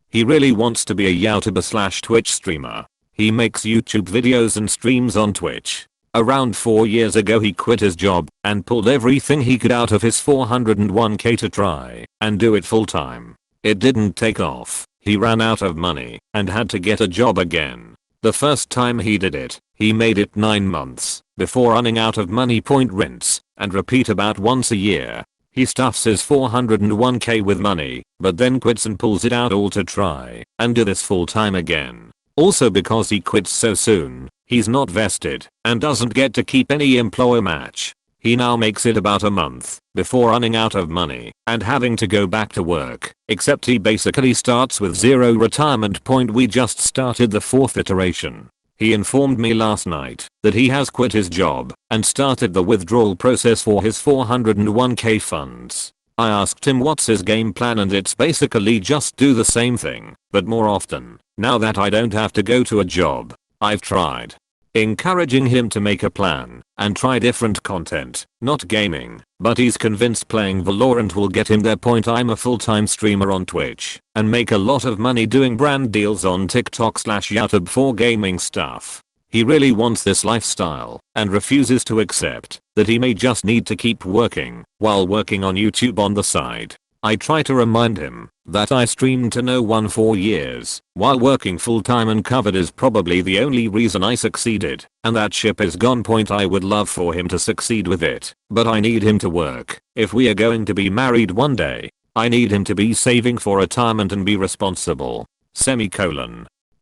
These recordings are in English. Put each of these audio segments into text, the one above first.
He really wants to be a YouTuber slash Twitch streamer. He makes YouTube videos and streams on Twitch. Around 4 years ago he quit his job and pulled everything he could out of his 401k to try and do it full time. It didn't take off. He ran out of money and had to get a job again. The first time he did it, he made it 9 months before running out of money. Rinse and repeat about once a year. He stuffs his 401k with money, but then quits and pulls it out all to try and do this full time again. Also because he quits so soon, he's not vested and doesn't get to keep any employer match. He now makes it about a month before running out of money and having to go back to work, except he basically starts with 0 retirement. We just started the 4th iteration. He informed me last night that he has quit his job and started the withdrawal process for his 401k funds. I asked him what's his game plan, and it's basically just do the same thing, but more often, now that I don't have to go to a job. I've tried encouraging him to make a plan and try different content, not gaming, but he's convinced playing Valorant will get him there. I'm a full-time streamer on Twitch and make a lot of money doing brand deals on TikTok slash YouTube for gaming stuff. He really wants this lifestyle and refuses to accept that he may just need to keep working while working on YouTube on the side. I try to remind him that I streamed to no one for years while working full time, and COVID is probably the only reason I succeeded, and that ship is gone. I would love for him to succeed with it, but I need him to work. If we are going to be married one day, I need him to be saving for retirement and be responsible.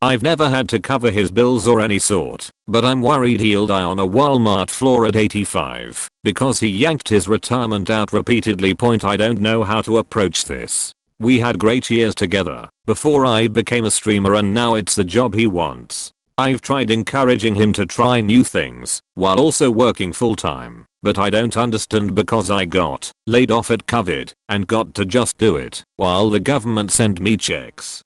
I've never had to cover his bills or any sort, but I'm worried he'll die on a Walmart floor at 85 because he yanked his retirement out repeatedly. I don't know how to approach this. We had great years together before I became a streamer, and now it's the job he wants. I've tried encouraging him to try new things while also working full time, but I don't understand because I got laid off at COVID and got to just do it while the government sent me checks.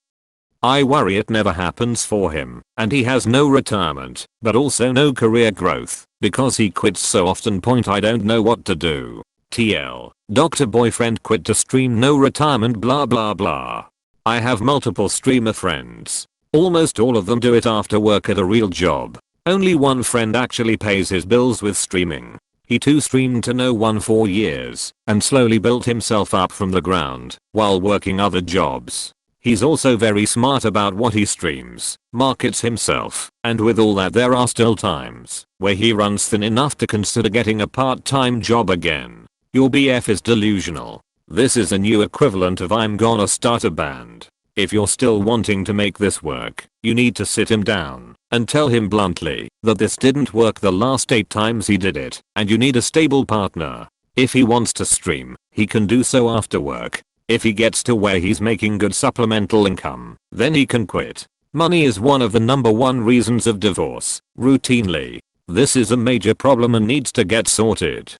I worry it never happens for him, and he has no retirement, but also no career growth, because he quits so often. I don't know what to do. TL. Doctor boyfriend quit to stream, no retirement, blah blah blah. I have multiple streamer friends. Almost all of them do it after work at a real job. Only one friend actually pays his bills with streaming. He too streamed to no one for years, and slowly built himself up from the ground, while working other jobs. He's also very smart about what he streams, markets himself, and with all that there are still times where he runs thin enough to consider getting a part-time job again. Your BF is delusional. This is a new equivalent of I'm gonna start a band. If you're still wanting to make this work, you need to sit him down and tell him bluntly that this didn't work the last 8 times he did it, and you need a stable partner. If he wants to stream, he can do so after work. If he gets to where he's making good supplemental income, then he can quit. Money is one of the #1 reasons of divorce, routinely. This is a major problem and needs to get sorted.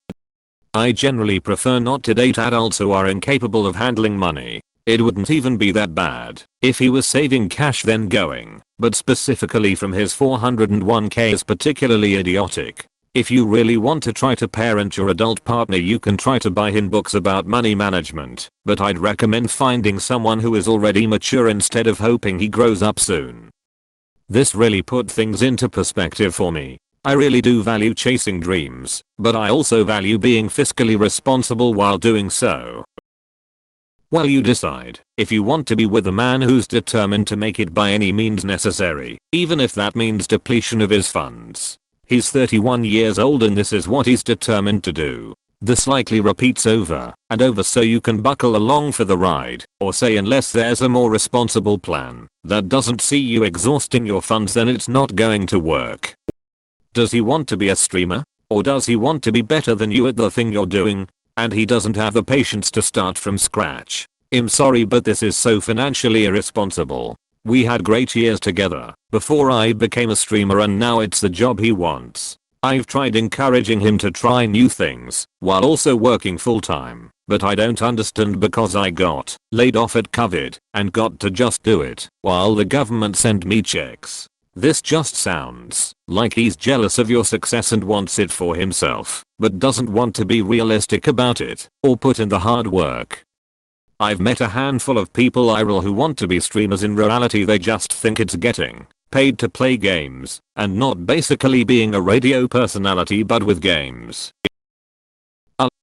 I generally prefer not to date adults who are incapable of handling money. It wouldn't even be that bad if he was saving cash then going, but specifically from his 401k is particularly idiotic. If you really want to try to parent your adult partner, you can try to buy him books about money management, but I'd recommend finding someone who is already mature instead of hoping he grows up soon. This really put things into perspective for me. I really do value chasing dreams, but I also value being fiscally responsible while doing so. Well, you decide if you want to be with a man who's determined to make it by any means necessary, even if that means depletion of his funds. He's 31 years old and this is what he's determined to do. This likely repeats over and over, so you can buckle along for the ride, or say unless there's a more responsible plan that doesn't see you exhausting your funds, then it's not going to work. Does he want to be a streamer? Or does he want to be better than you at the thing you're doing? And he doesn't have the patience to start from scratch. I'm sorry, but this is so financially irresponsible. We had great years together before I became a streamer, and now it's the job he wants. I've tried encouraging him to try new things while also working full time, but I don't understand because I got laid off at COVID and got to just do it while the government sent me checks. This just sounds like he's jealous of your success and wants it for himself, but doesn't want to be realistic about it or put in the hard work. I've met a handful of people IRL who want to be streamers. In reality they just think it's getting paid to play games and not basically being a radio personality but with games.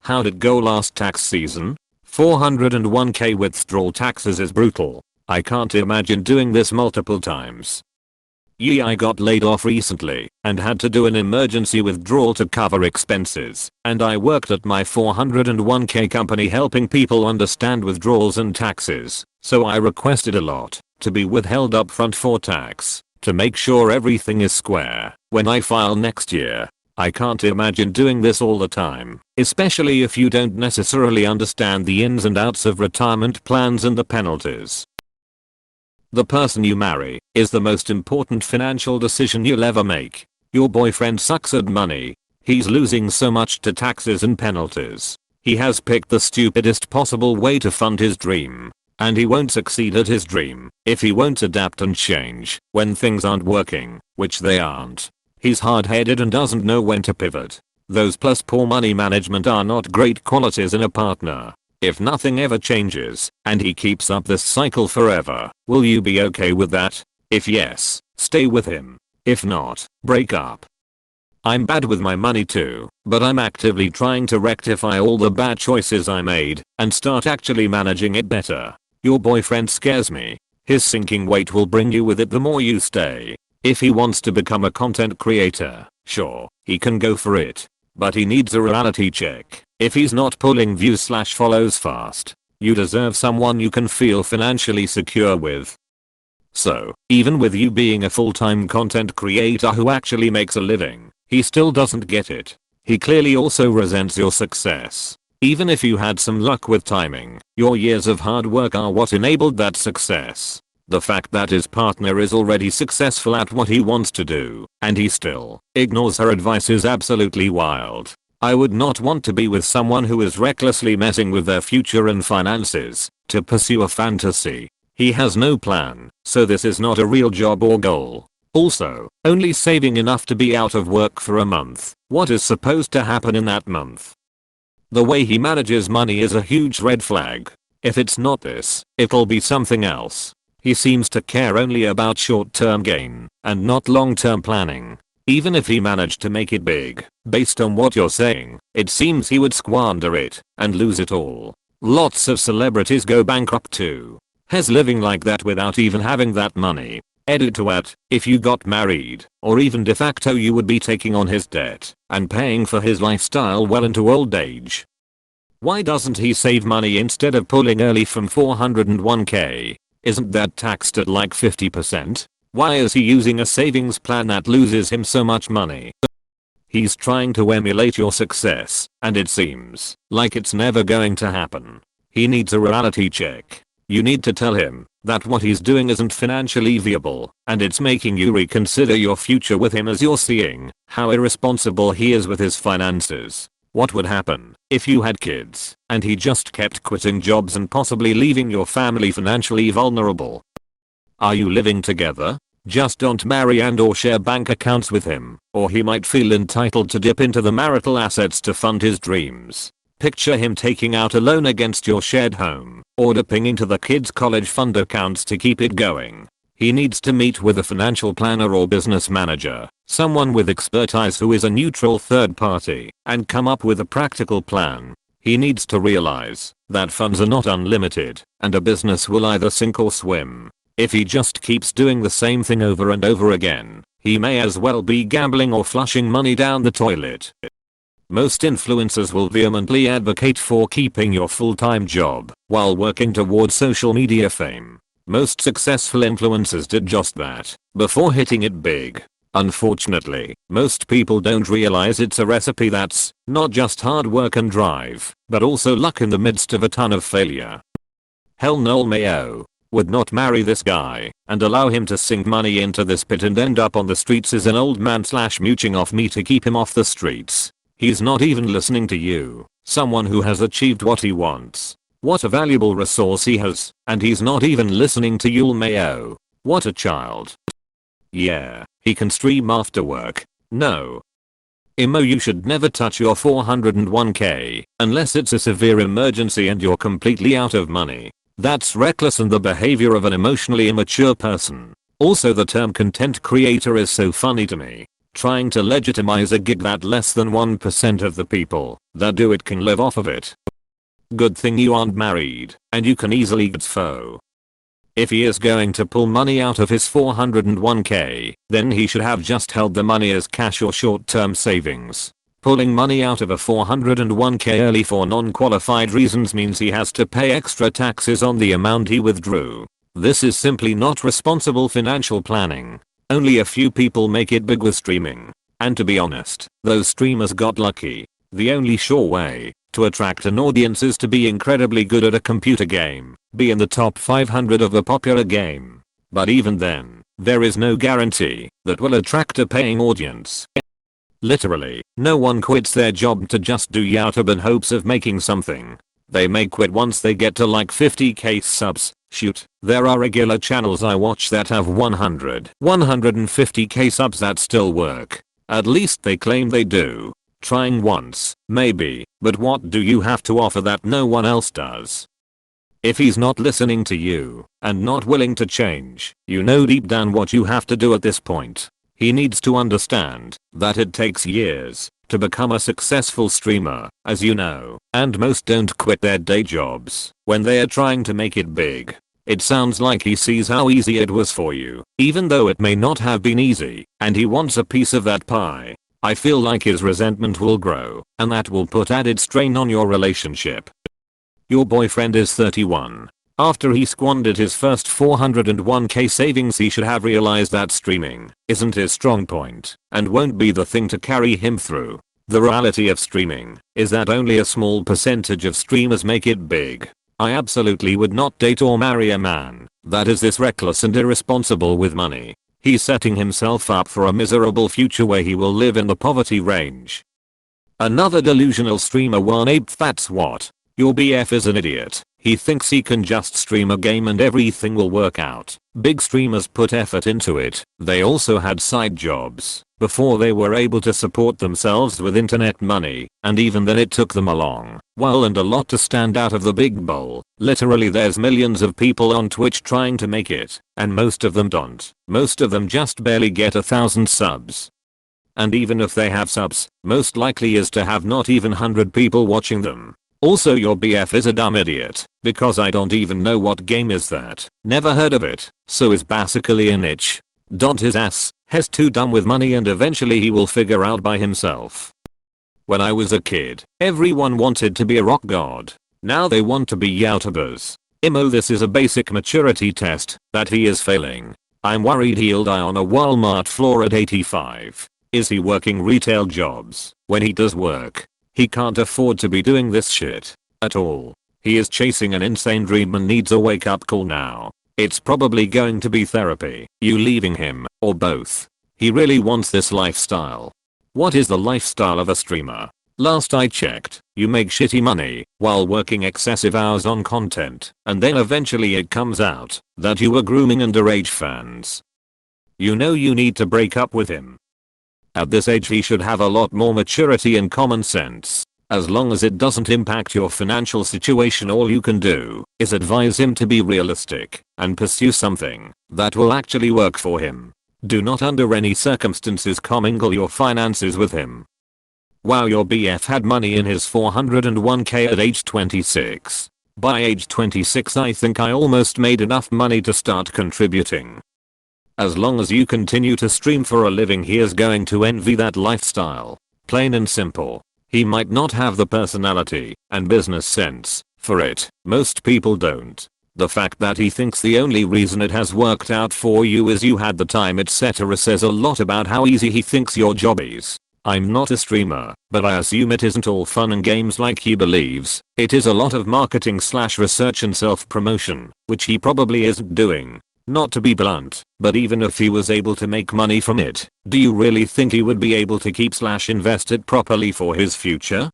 How'd it go last tax season? 401k withdrawal taxes is brutal. I can't imagine doing this multiple times. Yeah, I got laid off recently and had to do an emergency withdrawal to cover expenses, and I worked at my 401k company helping people understand withdrawals and taxes, so I requested a lot to be withheld upfront for tax to make sure everything is square when I file next year. I can't imagine doing this all the time, especially if you don't necessarily understand the ins and outs of retirement plans and the penalties. The person you marry is the most important financial decision you'll ever make. Your boyfriend sucks at money. He's losing so much to taxes and penalties. He has picked the stupidest possible way to fund his dream. And he won't succeed at his dream if he won't adapt and change when things aren't working, which they aren't. He's hard-headed and doesn't know when to pivot. Those plus poor money management are not great qualities in a partner. If nothing ever changes and he keeps up this cycle forever, will you be okay with that? If yes, stay with him. If not, break up. I'm bad with my money too, but I'm actively trying to rectify all the bad choices I made and start actually managing it better. Your boyfriend scares me. His sinking weight will bring you with it the more you stay. If he wants to become a content creator, sure, he can go for it. But he needs a reality check. If he's not pulling views/follows fast, you deserve someone you can feel financially secure with. So, even with you being a full-time content creator who actually makes a living, he still doesn't get it. He clearly also resents your success. Even if you had some luck with timing, your years of hard work are what enabled that success. The fact that his partner is already successful at what he wants to do, and he still ignores her advice is absolutely wild. I would not want to be with someone who is recklessly messing with their future and finances to pursue a fantasy. He has no plan, so this is not a real job or goal. Also, only saving enough to be out of work for a month. What is supposed to happen in that month? The way he manages money is a huge red flag. If it's not this, it'll be something else. He seems to care only about short-term gain and not long-term planning. Even if he managed to make it big, based on what you're saying, it seems he would squander it and lose it all. Lots of celebrities go bankrupt too. He's living like that without even having that money. Edit to at, if you got married, or even de facto you would be taking on his debt and paying for his lifestyle well into old age. Why doesn't he save money instead of pulling early from 401k? Isn't that taxed at like 50%? Why is he using a savings plan that loses him so much money? He's trying to emulate your success, and it seems like it's never going to happen. He needs a reality check. You need to tell him that what he's doing isn't financially viable, and it's making you reconsider your future with him as you're seeing how irresponsible he is with his finances. What would happen if you had kids and he just kept quitting jobs and possibly leaving your family financially vulnerable? Are you living together? Just don't marry and/or share bank accounts with him, or he might feel entitled to dip into the marital assets to fund his dreams. Picture him taking out a loan against your shared home, or dipping into the kids' college fund accounts to keep it going. He needs to meet with a financial planner or business manager, someone with expertise who is a neutral third party, and come up with a practical plan. He needs to realize that funds are not unlimited, and a business will either sink or swim. If he just keeps doing the same thing over and over again, he may as well be gambling or flushing money down the toilet. Most influencers will vehemently advocate for keeping your full-time job while working towards social media fame. Most successful influencers did just that before hitting it big. Unfortunately, most people don't realize it's a recipe that's not just hard work and drive, but also luck in the midst of a ton of failure. Hell no, Mayo would not marry this guy and allow him to sink money into this pit and end up on the streets as an old man / mooching off me to keep him off the streets. He's not even listening to you, someone who has achieved what he wants. What a valuable resource he has, and he's not even listening to you, Mayo. What a child. Yeah, he can stream after work. No. Imo, you should never touch your 401k unless it's a severe emergency and you're completely out of money. That's reckless and the behavior of an emotionally immature person. Also, the term content creator is so funny to me. Trying to legitimize a gig that less than 1% of the people that do it can live off of it. Good thing you aren't married and you can easily get FO. If he is going to pull money out of his 401k, then he should have just held the money as cash or short-term savings. Pulling money out of a 401k early for non-qualified reasons means he has to pay extra taxes on the amount he withdrew. This is simply not responsible financial planning. Only a few people make it big with streaming. And to be honest, those streamers got lucky. The only sure way to attract an audience is to be incredibly good at a computer game, be in the top 500 of a popular game. But even then, there is no guarantee that will attract a paying audience. Literally, no one quits their job to just do YouTube in hopes of making something. They may quit once they get to like 50k subs. Shoot, there are regular channels I watch that have 150k subs that still work. At least they claim they do. Trying once, maybe, but what do you have to offer that no one else does? If he's not listening to you and not willing to change, you know deep down what you have to do at this point. He needs to understand that it takes years to become a successful streamer, as you know, and most don't quit their day jobs when they are trying to make it big. It sounds like he sees how easy it was for you, even though it may not have been easy, and he wants a piece of that pie. I feel like his resentment will grow, and that will put added strain on your relationship. Your boyfriend is 31. After he squandered his first 401k savings, he should have realized that streaming isn't his strong point and won't be the thing to carry him through. The reality of streaming is that only a small percentage of streamers make it big. I absolutely would not date or marry a man that is this reckless and irresponsible with money. He's setting himself up for a miserable future where he will live in the poverty range. Another delusional streamer 1/8. That's what. Your BF is an idiot. He thinks he can just stream a game and everything will work out. Big streamers put effort into it. They also had side jobs before they were able to support themselves with internet money, and even then it took them a long while and a lot to stand out of the big bowl. Literally, there's millions of people on Twitch trying to make it, and most of them don't. Most of them just barely get 1,000 subs. And even if they have subs, most likely is to have not even 100 people watching them. Also, your BF is a dumb idiot, because I don't even know what game is that. Never heard of it, so is basically a niche. His ass has too dumb with money and eventually he will figure out by himself. When I was a kid, everyone wanted to be a rock god. Now they want to be YouTubers. Imo, this is a basic maturity test that he is failing. I'm worried he'll die on a Walmart floor at 85. Is he working retail jobs? When he does work, he can't afford to be doing this shit at all. He is chasing an insane dream and needs a wake up call now. It's probably going to be therapy, you leaving him, or both. He really wants this lifestyle. What is the lifestyle of a streamer? Last I checked, you make shitty money while working excessive hours on content, and then eventually it comes out that you were grooming underage fans. You know you need to break up with him. At this age he should have a lot more maturity and common sense. As long as it doesn't impact your financial situation, all you can do is advise him to be realistic and pursue something that will actually work for him. Do not under any circumstances commingle your finances with him. Wow, your BF had money in his 401k at age 26. By age 26 I think I almost made enough money to start contributing. As long as you continue to stream for a living, he is going to envy that lifestyle. Plain and simple. He might not have the personality and business sense for it. Most people don't. The fact that he thinks the only reason it has worked out for you is you had the time etc. says a lot about how easy he thinks your job is. I'm not a streamer, but I assume it isn't all fun and games like he believes. It is a lot of marketing / research and self-promotion, which he probably isn't doing. Not to be blunt, but even if he was able to make money from it, do you really think he would be able to keep / invest it properly for his future?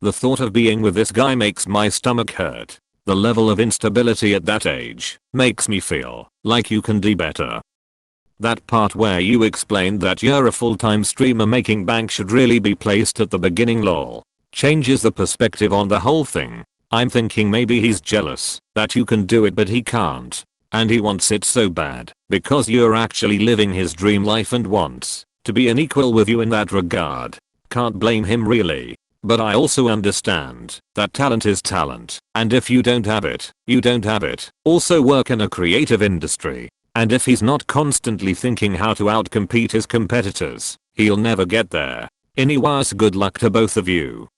The thought of being with this guy makes my stomach hurt. The level of instability at that age makes me feel like you can do better. That part where you explained that you're a full-time streamer making bank should really be placed at the beginning lol. Changes the perspective on the whole thing. I'm thinking maybe he's jealous that you can do it but he can't. And he wants it so bad because you're actually living his dream life and wants to be an equal with you in that regard. Can't blame him really. But I also understand that talent is talent, and if you don't have it, you don't have it. Also work in a creative industry, and if he's not constantly thinking how to outcompete his competitors, he'll never get there. Anyways, good luck to both of you.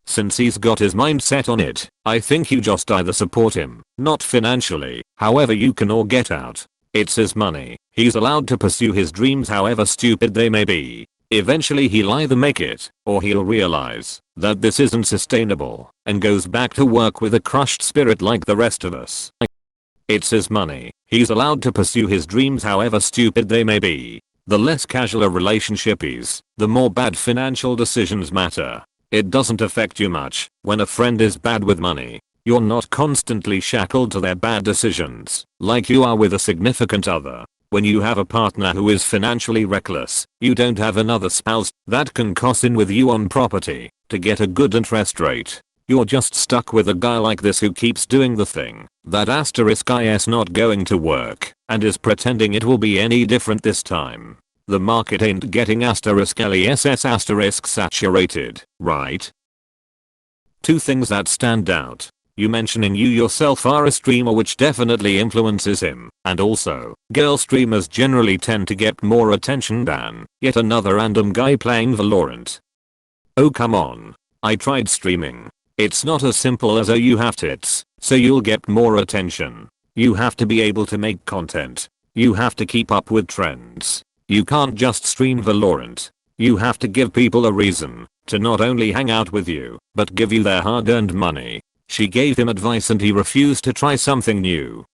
Since he's got his mind set on it, I think you just either support him, not financially, however you can, or get out. It's his money. He's allowed to pursue his dreams however stupid they may be. Eventually he'll either make it, or he'll realize that this isn't sustainable, and goes back to work with a crushed spirit like the rest of us. It's his money. He's allowed to pursue his dreams however stupid they may be. The less casual a relationship is, the more bad financial decisions matter. It doesn't affect you much when a friend is bad with money. You're not constantly shackled to their bad decisions like you are with a significant other. When you have a partner who is financially reckless, you don't have another spouse that can cost in with you on property to get a good interest rate. You're just stuck with a guy like this who keeps doing the thing that is not going to work and is pretending it will be any different this time. The market ain't getting saturated, right? Two things that stand out. You mentioning you yourself are a streamer, which definitely influences him, and also, girl streamers generally tend to get more attention than yet another random guy playing Valorant. Oh come on. I tried streaming. It's not as simple as you have tits, so you'll get more attention. You have to be able to make content. You have to keep up with trends. You can't just stream Valorant. You have to give people a reason to not only hang out with you, but give you their hard-earned money. She gave him advice and he refused to try something new.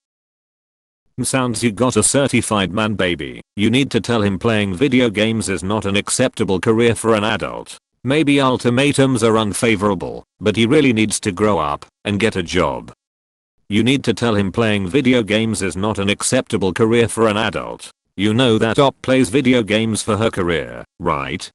Sounds you got a certified man baby. You need to tell him playing video games is not an acceptable career for an adult. Maybe ultimatums are unfavorable, but he really needs to grow up and get a job. You need to tell him playing video games is not an acceptable career for an adult. You know that Op plays video games for her career, right?